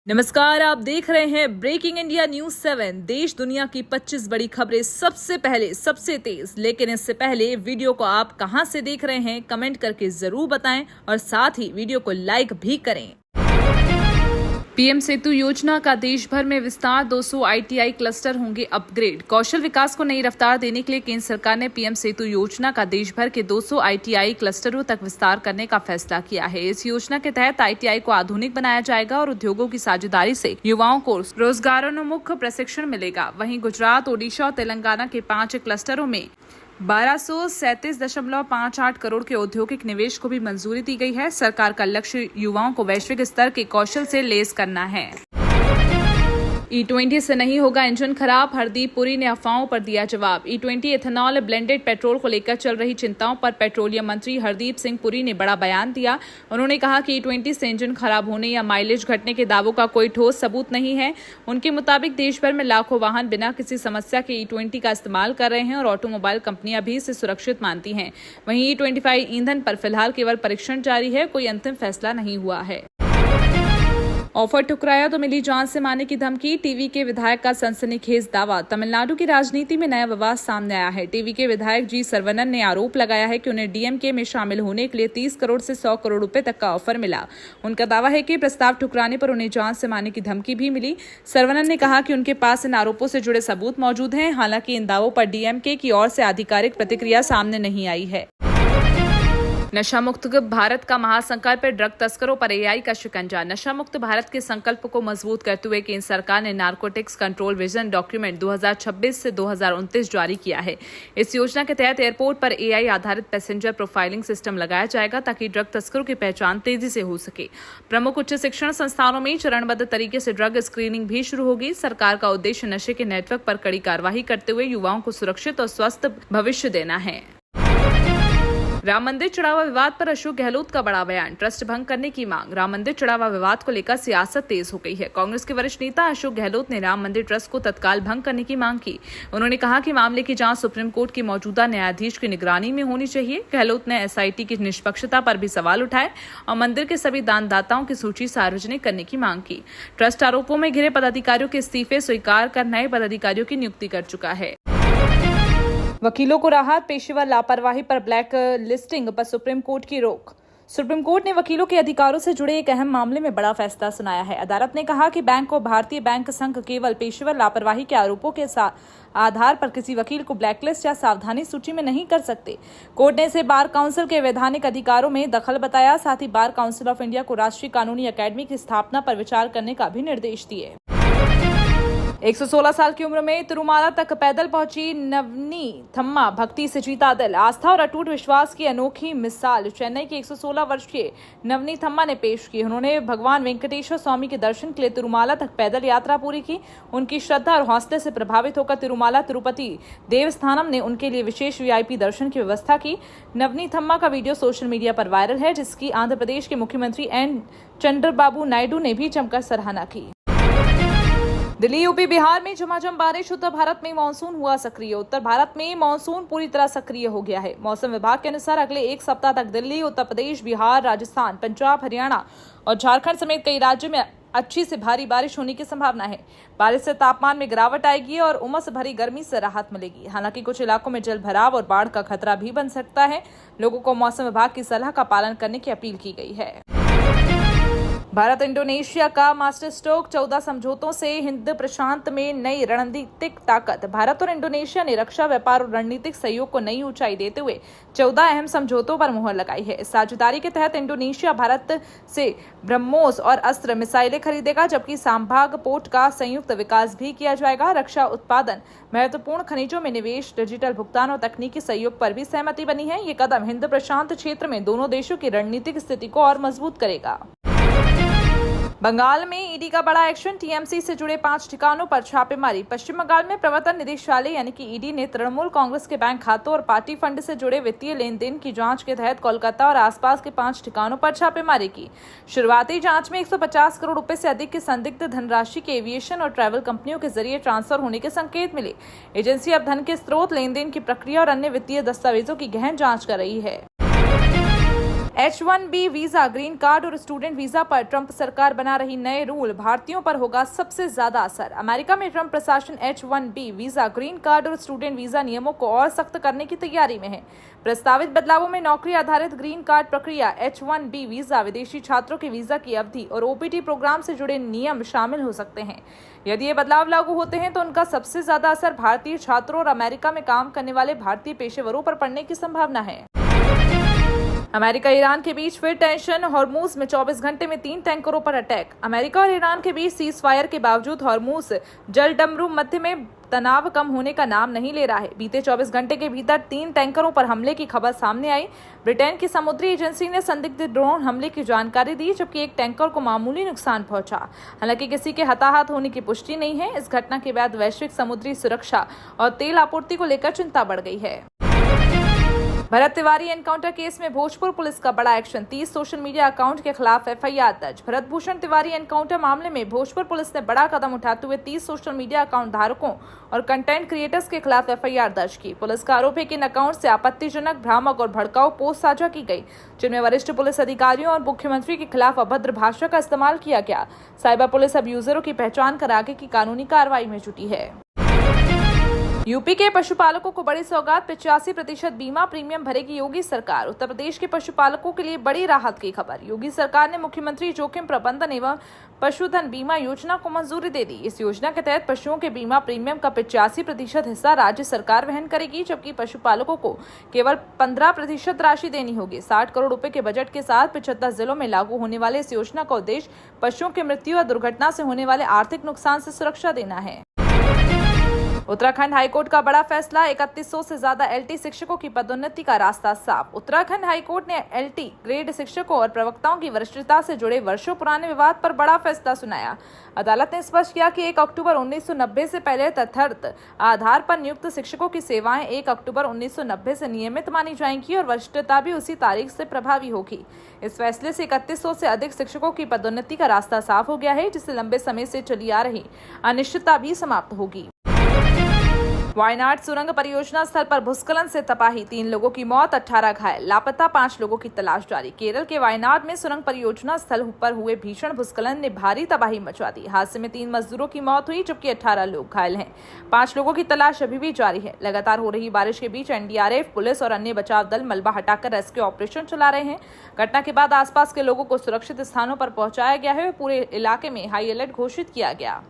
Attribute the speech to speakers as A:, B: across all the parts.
A: नमस्कार, आप देख रहे हैं ब्रेकिंग इंडिया न्यूज 7। देश दुनिया की 25 बड़ी खबरें सबसे पहले सबसे तेज। लेकिन इससे पहले वीडियो को आप कहां से देख रहे हैं कमेंट करके जरूर बताएं और साथ ही वीडियो को लाइक भी करें। पीएम सेतु योजना का देश भर में विस्तार, 200 आईटीआई क्लस्टर होंगे अपग्रेड। कौशल विकास को नई रफ्तार देने के लिए केंद्र सरकार ने पीएम सेतु योजना का देश भर के 200 आईटीआई क्लस्टरों तक विस्तार करने का फैसला किया है। इस योजना के तहत आईटीआई को आधुनिक बनाया जाएगा और उद्योगों की साझेदारी से युवाओं को रोजगारोन्मुख प्रशिक्षण मिलेगा। वहीं गुजरात, ओडिशा और तेलंगाना के 5 क्लस्टरों में 1237.58 करोड़ के औद्योगिक निवेश को भी मंजूरी दी गई है। सरकार का लक्ष्य युवाओं को वैश्विक स्तर के कौशल से लैस करना है। E20 से नहीं होगा इंजन खराब, हरदीप पुरी ने अफवाहों पर दिया जवाब। E20 एथेनॉल ब्लेंडेड पेट्रोल को लेकर चल रही चिंताओं पर पेट्रोलियम मंत्री हरदीप सिंह पुरी ने बड़ा बयान दिया। उन्होंने कहा कि E20 से इंजन खराब होने या माइलेज घटने के दावों का कोई ठोस सबूत नहीं है। उनके मुताबिक देश भर में लाखों वाहन बिना किसी समस्या के E20 का इस्तेमाल कर रहे हैं और ऑटोमोबाइल कंपनियां भी इसे सुरक्षित मानती हैं। वहीं E25 ईंधन पर फिलहाल केवल परीक्षण जारी है, कोई अंतिम फैसला नहीं हुआ है। ऑफर ठुकराया तो मिली जान से मारने की धमकी, टीवी के विधायक का सनसनीखेज दावा। तमिलनाडु की राजनीति में नया विवाद सामने आया है। टीवी के विधायक जी सरवनन ने आरोप लगाया है कि उन्हें डीएमके में शामिल होने के लिए 30 करोड़ से 100 करोड़ रुपए तक का ऑफर मिला। उनका दावा है कि प्रस्ताव ठुकराने पर उन्हें जान से मारने की धमकी भी मिली। सरवनन ने कहा कि उनके पास इन आरोपों से जुड़े सबूत मौजूद हैं। हालांकि इन दावों पर डीएमके की ओर से आधिकारिक प्रतिक्रिया सामने नहीं आई है। नशा मुक्त भारत का महासंकल्प, ड्रग तस्करों पर एआई का शिकंजा। नशा मुक्त भारत के संकल्प को मजबूत करते हुए केंद्र सरकार ने नारकोटिक्स कंट्रोल विजन डॉक्यूमेंट 2026 से 2029 जारी किया है। इस योजना के तहत एयरपोर्ट पर एआई आधारित पैसेंजर प्रोफाइलिंग सिस्टम लगाया जाएगा ताकि ड्रग तस्करों की पहचान तेजी से हो सके। प्रमुख उच्च शिक्षण संस्थानों में चरणबद्ध तरीके से ड्रग स्क्रीनिंग भी शुरू होगी। सरकार का उद्देश्य नशे के नेटवर्क पर कड़ी कार्रवाई करते हुए युवाओं को सुरक्षित और स्वस्थ भविष्य देना है। राम मंदिर चढ़ावा विवाद पर अशोक गहलोत का बड़ा बयान, ट्रस्ट भंग करने की मांग। राम मंदिर चढ़ावा विवाद को लेकर सियासत तेज हो गई है। कांग्रेस के वरिष्ठ नेता अशोक गहलोत ने राम मंदिर ट्रस्ट को तत्काल भंग करने की मांग की। उन्होंने कहा कि मामले की जांच सुप्रीम कोर्ट के मौजूदा न्यायाधीश की निगरानी में होनी चाहिए। गहलोत ने एसआईटी की निष्पक्षता पर भी सवाल उठाए और मंदिर के सभी दानदाताओं की सूची सार्वजनिक करने की मांग की। ट्रस्ट आरोपों में घिरे पदाधिकारियों के इस्तीफे स्वीकार कर नए पदाधिकारियों की नियुक्ति कर चुका है। वकीलों को राहत, पेशेवर लापरवाही पर ब्लैक लिस्टिंग पर सुप्रीम कोर्ट की रोक। सुप्रीम कोर्ट ने वकीलों के अधिकारों से जुड़े एक अहम मामले में बड़ा फैसला सुनाया है। अदालत ने कहा कि बैंक और भारतीय बैंक संघ केवल पेशेवर लापरवाही के आरोपों के आधार पर किसी वकील को ब्लैकलिस्ट या सावधानी सूची में नहीं कर सकते। कोर्ट ने इसे बार काउंसिल के वैधानिक अधिकारों में दखल बताया। साथ ही बार काउंसिल ऑफ इंडिया को राष्ट्रीय कानूनी अकेडमी की स्थापना पर विचार करने का भी निर्देश दिए। 116 साल की उम्र में तिरुमाला तक पैदल पहुंची नवनी थम्मा, भक्ति से जीता दिल। आस्था और अटूट विश्वास की अनोखी मिसाल चेन्नई की 116 वर्षीय नवनी थम्मा ने पेश की। उन्होंने भगवान वेंकटेश्वर स्वामी के दर्शन के लिए तिरुमाला तक पैदल यात्रा पूरी की। उनकी श्रद्धा और हौसले से प्रभावित होकर तिरुमाला तिरुपति देवस्थानम ने उनके लिए विशेष वीआईपी दर्शन की व्यवस्था की। नवनी थम्मा का वीडियो सोशल मीडिया पर वायरल है, जिसकी आंध्र प्रदेश के मुख्यमंत्री एन चंद्रबाबू नायडू ने भी जमकर सराहना की। दिल्ली, यूपी, बिहार में झमाझम बारिश। उत्तर भारत में मानसून हुआ सक्रिय। उत्तर भारत में मानसून पूरी तरह सक्रिय हो गया है। मौसम विभाग के अनुसार अगले एक सप्ताह तक दिल्ली, उत्तर प्रदेश, बिहार, राजस्थान, पंजाब, हरियाणा और झारखंड समेत कई राज्यों में अच्छी से भारी बारिश होने की संभावना है। बारिश से तापमान में गिरावट आएगी और उमस भरी गर्मी से राहत मिलेगी। हालांकि कुछ इलाकों में जल भराव और बाढ़ का खतरा भी बन सकता है। लोगों को मौसम विभाग की सलाह का पालन करने की अपील की गई है। भारत इंडोनेशिया का मास्टर स्ट्रोक, 14 समझौतों से हिंद प्रशांत में नई रणनीतिक ताकत। भारत और इंडोनेशिया ने रक्षा, व्यापार और रणनीतिक सहयोग को नई ऊंचाई देते हुए 14 अहम समझौतों पर मुहर लगाई है। इस साझेदारी के तहत इंडोनेशिया भारत से ब्रह्मोस और अस्त्र मिसाइलें खरीदेगा, जबकि सांभाग पोर्ट का संयुक्त विकास भी किया जाएगा। रक्षा उत्पादन, महत्वपूर्ण खनिजों में निवेश, डिजिटल भुगतान और तकनीकी सहयोग पर भी सहमति बनी है। ये कदम हिंद प्रशांत क्षेत्र में दोनों देशों की रणनीतिक स्थिति को और मजबूत करेगा। बंगाल में ईडी का बड़ा एक्शन, टीएमसी से जुड़े 5 ठिकानों पर छापेमारी। पश्चिम बंगाल में प्रवर्तन निदेशालय यानी कि ईडी ने तृणमूल कांग्रेस के बैंक खातों और पार्टी फंड से जुड़े वित्तीय लेन देन की जांच के तहत कोलकाता और आसपास के 5 ठिकानों पर छापेमारी की। शुरुआती जांच में 150 करोड़ रुपए से अधिक की संदिग्ध धनराशि के एविएशन और ट्रैवल कंपनियों के जरिए ट्रांसफर होने के संकेत मिले। एजेंसी अब धन के स्रोत, लेन देन की प्रक्रिया और अन्य वित्तीय दस्तावेजों की गहन जाँच कर रही है। H-1B वीजा, ग्रीन कार्ड और स्टूडेंट वीजा पर ट्रंप सरकार बना रही नए रूल, भारतीयों पर होगा सबसे ज्यादा असर। अमेरिका में ट्रंप प्रशासन H-1B वीजा, ग्रीन कार्ड और स्टूडेंट वीजा नियमों को और सख्त करने की तैयारी में है। प्रस्तावित बदलावों में नौकरी आधारित ग्रीन कार्ड प्रक्रिया, H-1B वीजा, विदेशी छात्रों के वीजा की अवधि और OPT प्रोग्राम से जुड़े नियम शामिल हो सकते हैं। यदि ये बदलाव लागू होते हैं तो उनका सबसे ज्यादा असर भारतीय छात्रों और अमेरिका में काम करने वाले भारतीय पेशेवरों पर पड़ने की संभावना है। अमेरिका ईरान के बीच फिर टेंशन, हॉर्मूज में 24 घंटे में 3 टैंकरों पर अटैक। अमेरिका और ईरान के बीच सीज फायर के बावजूद हॉर्मूज जलडमरू मध्य में तनाव कम होने का नाम नहीं ले रहा है। बीते 24 घंटे के भीतर 3 टैंकरों पर हमले की खबर सामने आई। ब्रिटेन की समुद्री एजेंसी ने संदिग्ध ड्रोन हमले की जानकारी दी, जबकि एक टैंकर को मामूली नुकसान पहुंचा। हालांकि किसी के हताहत होने की पुष्टि नहीं है। इस घटना के बाद वैश्विक समुद्री सुरक्षा और तेल आपूर्ति को लेकर चिंता बढ़ गई है। भरत तिवारी एनकाउंटर केस में भोजपुर पुलिस का बड़ा एक्शन, 30 सोशल मीडिया अकाउंट के खिलाफ FIR दर्ज। भरत भूषण तिवारी एनकाउंटर मामले में भोजपुर पुलिस ने बड़ा कदम उठाते हुए 30 सोशल मीडिया अकाउंट धारकों और कंटेंट क्रिएटर्स के खिलाफ FIR दर्ज की। पुलिस का आरोप है कि इन अकाउंट से आपत्तिजनक, भ्रामक और भड़काऊ पोस्ट साझा की गई, जिनमें वरिष्ठ पुलिस अधिकारियों और मुख्यमंत्री के खिलाफ अभद्र भाषा का इस्तेमाल किया गया। साइबर पुलिस अब यूजरों की पहचान कर आगे की कानूनी कार्रवाई में जुटी है। यूपी के पशुपालकों को बड़ी सौगात, 85% बीमा प्रीमियम भरेगी योगी सरकार। उत्तर प्रदेश के पशुपालकों के लिए बड़ी राहत की खबर। योगी सरकार ने मुख्यमंत्री जोखिम प्रबंधन एवं पशुधन बीमा योजना को मंजूरी दे दी। इस योजना के तहत पशुओं के बीमा प्रीमियम का 85% हिस्सा राज्य सरकार वहन करेगी, जबकि पशुपालकों को केवल 15% राशि देनी होगी। 60 करोड़ रुपए के बजट के साथ 75 जिलों में लागू होने वाले इस योजना का उद्देश्य पशुओं की मृत्यु और दुर्घटना से होने वाले आर्थिक नुकसान से सुरक्षा देना है। उत्तराखंड हाईकोर्ट का बड़ा फैसला, 3100 से ज्यादा LT शिक्षकों की पदोन्नति का रास्ता साफ। उत्तराखंड हाईकोर्ट ने LT ग्रेड शिक्षकों और प्रवक्ताओं की वरिष्ठता से जुड़े वर्षों पुराने विवाद पर बड़ा फैसला सुनाया। अदालत ने स्पष्ट किया कि 1 अक्टूबर 1990 से पहले तथ्यार्थ आधार पर नियुक्त शिक्षकों की सेवाएं 1 अक्टूबर 1990 से नियमित मानी जाएंगी और वरिष्ठता भी उसी तारीख से प्रभावी होगी। इस फैसले से 3100 से अधिक शिक्षकों की पदोन्नति का रास्ता साफ हो गया है, जिससे लंबे समय से चली आ रही अनिश्चितता भी समाप्त होगी। वायनाड सुरंग परियोजना स्थल पर भूस्खलन से तबाही, 3 लोगों की मौत, 18 घायल, लापता 5 लोगों की तलाश जारी। केरल के वायनाड में सुरंग परियोजना स्थल पर हुए भीषण भूस्खलन ने भारी तबाही मचा दी। हादसे में 3 मजदूरों की मौत हुई, जबकि 18 लोग घायल हैं। 5 लोगों की तलाश अभी भी जारी है। लगातार हो रही बारिश के बीच NDRF, पुलिस और अन्य बचाव दल मलबा हटाकर रेस्क्यू ऑपरेशन चला रहे हैं। घटना के बाद आसपास के लोगों को सुरक्षित स्थानों पर पहुंचाया गया है और पूरे इलाके में हाई अलर्ट घोषित किया गया।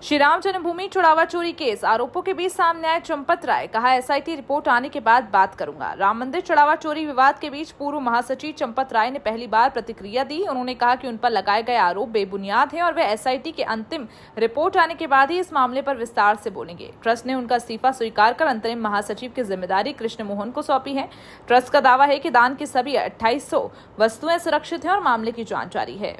A: श्री राम जन्मभूमि चुड़ावा चोरी केस, आरोपों के बीच सामने आए चंपत राय, कहा SIT रिपोर्ट आने के बाद बात करूंगा। राम मंदिर चुड़ावा चोरी विवाद के बीच पूर्व महासचिव चंपत राय ने पहली बार प्रतिक्रिया दी। उन्होंने कहा कि उन पर लगाए गए आरोप बेबुनियाद हैं और वे SIT के अंतिम रिपोर्ट आने के बाद ही इस मामले पर विस्तार से बोलेंगे। ट्रस्ट ने उनका इस्तीफा स्वीकार कर अंतरिम महासचिव की जिम्मेदारी कृष्ण मोहन को सौंपी है। ट्रस्ट का दावा है कि दान की सभी 2800 वस्तुएं सुरक्षित हैं और मामले की जांच जारी है।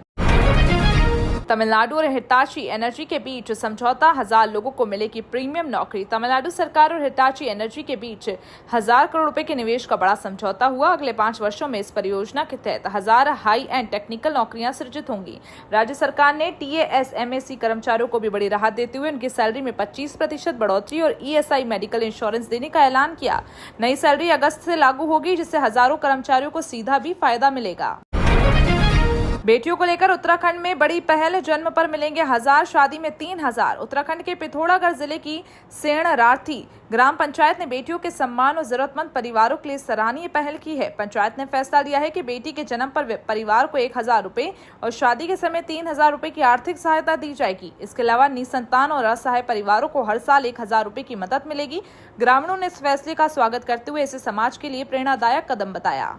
A: तमिलनाडु और हिटाची एनर्जी के बीच समझौता, 1000 लोगों को मिलेगी प्रीमियम नौकरी। तमिलनाडु सरकार और हिटाची एनर्जी के बीच 1000 करोड़ रुपए के निवेश का बड़ा समझौता हुआ। अगले 5 वर्षों में इस परियोजना के तहत 1000 हाई एंड टेक्निकल नौकरियां सृजित होंगी। राज्य सरकार ने TASMAC कर्मचारियों को भी बड़ी राहत देते हुए उनकी सैलरी में 25% बढ़ोतरी और ESI मेडिकल इंश्योरेंस देने का ऐलान किया। नई सैलरी अगस्त से लागू होगी, जिससे हजारों कर्मचारियों को सीधा भी फायदा मिलेगा। बेटियों को लेकर उत्तराखंड में बड़ी पहल, जन्म पर मिलेंगे 1000, शादी में 3000। उत्तराखंड के पिथौरागढ़ जिले की सेणरार्थी ग्राम पंचायत ने बेटियों के सम्मान और जरूरतमंद परिवारों के लिए सराहनीय पहल की है। पंचायत ने फैसला लिया है कि बेटी के जन्म पर परिवार को 1000 रुपए और शादी के समय 3000 रुपए की आर्थिक सहायता दी जाएगी। इसके अलावा निसंतान और असहाय परिवारों को हर साल 1000 रुपए की मदद मिलेगी। ग्रामीणों ने इस फैसले का स्वागत करते हुए इसे समाज के लिए प्रेरणादायक कदम बताया।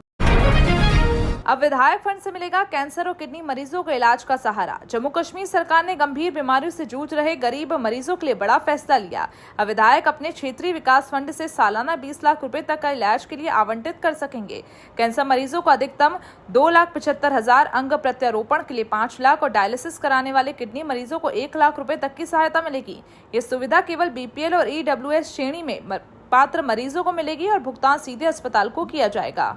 A: अब विधायक फंड से मिलेगा कैंसर और किडनी मरीजों को इलाज का सहारा। जम्मू कश्मीर सरकार ने गंभीर बीमारियों से जूझ रहे गरीब मरीजों के लिए बड़ा फैसला लिया। अब विधायक अपने क्षेत्रीय विकास फंड से सालाना 20 लाख रुपए तक का इलाज के लिए आवंटित कर सकेंगे। कैंसर मरीजों को अधिकतम 2,75,000, अंग प्रत्यारोपण के लिए 5 लाख और डायलिसिस कराने वाले किडनी मरीजों को 1 लाख रुपए तक की सहायता मिलेगी। ये सुविधा केवल BPL और EWS श्रेणी में पात्र मरीजों को मिलेगी और भुगतान सीधे अस्पताल को किया जाएगा।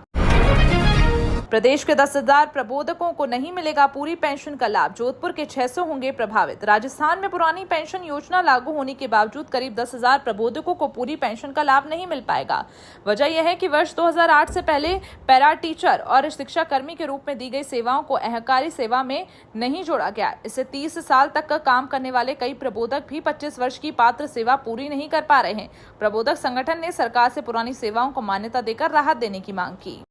A: प्रदेश के 10,000 प्रबोधकों को नहीं मिलेगा पूरी पेंशन का लाभ, जोधपुर के 600 होंगे प्रभावित। राजस्थान में पुरानी पेंशन योजना लागू होने के बावजूद करीब 10,000 प्रबोधकों को पूरी पेंशन का लाभ नहीं मिल पाएगा। वजह यह है कि वर्ष 2008 से पहले पैरा टीचर और शिक्षा कर्मी के रूप में दी गई सेवाओं को अहकारी सेवा में नहीं जोड़ा गया। इससे 30 साल तक का काम करने वाले कई प्रबोधक भी 25 वर्ष की पात्र सेवा पूरी नहीं कर पा रहे हैं। प्रबोधक संगठन ने सरकार से पुरानी सेवाओं को मान्यता देकर राहत देने की मांग की।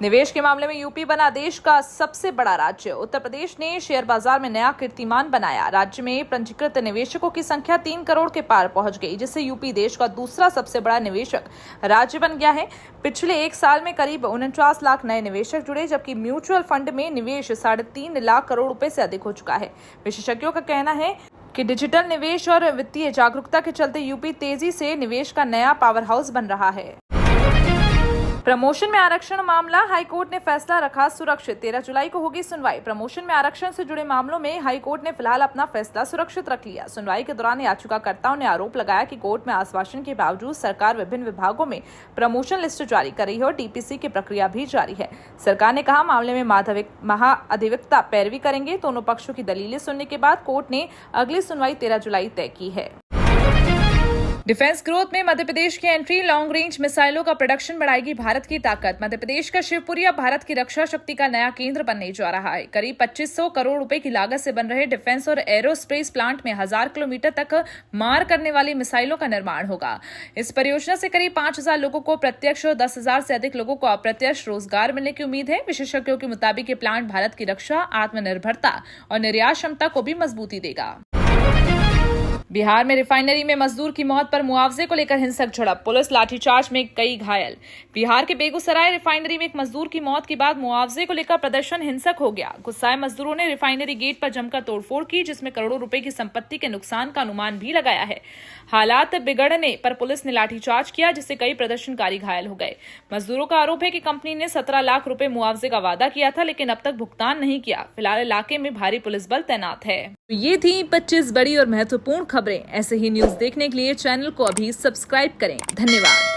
A: निवेश के मामले में यूपी बना देश का सबसे बड़ा राज्य। उत्तर प्रदेश ने शेयर बाजार में नया कीर्तिमान बनाया। राज्य में पंजीकृत निवेशकों की संख्या 3 करोड़ के पार पहुंच गई, जिससे यूपी देश का दूसरा सबसे बड़ा निवेशक राज्य बन गया है। पिछले एक साल में करीब 49 लाख नए निवेशक जुड़े, जबकि म्यूचुअल फंड में निवेश 3.5 लाख करोड़ रुपए से अधिक हो चुका है। विशेषज्ञों का कहना है कि डिजिटल निवेश और वित्तीय जागरूकता के चलते यूपी तेजी से निवेश का नया पावर हाउस बन रहा है। प्रमोशन में आरक्षण मामला, हाईकोर्ट ने फैसला रखा सुरक्षित। 13 जुलाई को होगी सुनवाई। प्रमोशन में आरक्षण से जुड़े मामलों में हाईकोर्ट ने फिलहाल अपना फैसला सुरक्षित रख लिया। सुनवाई के दौरान याचिकाकर्ताओं ने आरोप लगाया कि कोर्ट में आश्वासन के बावजूद सरकार विभिन्न विभागों में प्रमोशन लिस्ट जारी कर रही है और टीपीसी की प्रक्रिया भी जारी है। सरकार ने कहा मामले में महाधिवक्ता पैरवी करेंगे। दोनों पक्षों की दलीलें सुनने के बाद कोर्ट ने अगली सुनवाई 13 जुलाई तय की है। डिफेंस ग्रोथ में मध्य प्रदेश की एंट्री, लॉन्ग रेंज मिसाइलों का प्रोडक्शन बढ़ाएगी भारत की ताकत। मध्य प्रदेश का शिवपुरी अब भारत की रक्षा शक्ति का नया केंद्र बनने जा रहा है। करीब 2500 करोड़ रुपए की लागत से बन रहे डिफेंस और एरोस्पेस प्लांट में 1000 किलोमीटर तक मार करने वाली मिसाइलों का निर्माण होगा। इस परियोजना से करीब 5000 लोगों को प्रत्यक्ष और 10,000 से अधिक लोगों को अप्रत्यक्ष रोजगार मिलने की उम्मीद है। विशेषज्ञों के मुताबिक ये प्लांट भारत की रक्षा, आत्मनिर्भरता और निर्यात क्षमता को भी मजबूती देगा। बिहार में रिफाइनरी में मजदूर की मौत पर मुआवजे को लेकर हिंसक झड़प, पुलिस लाठीचार्ज में कई घायल। बिहार के बेगूसराय रिफाइनरी में एक मजदूर की मौत के बाद मुआवजे को लेकर प्रदर्शन हिंसक हो गया। गुस्साए मजदूरों ने रिफाइनरी गेट पर जमकर तोड़फोड़ की, जिसमें करोड़ों रुपए की संपत्ति के नुकसान का अनुमान भी लगाया है। हालात बिगड़ने पर पुलिस ने लाठीचार्ज किया, जिससे कई प्रदर्शनकारी घायल हो गए। मजदूरों का आरोप है कि कंपनी ने 17 लाख रुपए मुआवजे का वादा किया था, लेकिन अब तक भुगतान नहीं किया। फिलहाल इलाके में भारी पुलिस बल तैनात है। ये थी 25 बड़ी और महत्वपूर्ण खबरें। ऐसे ही न्यूज देखने के लिए चैनल को अभी सब्सक्राइब करें। धन्यवाद।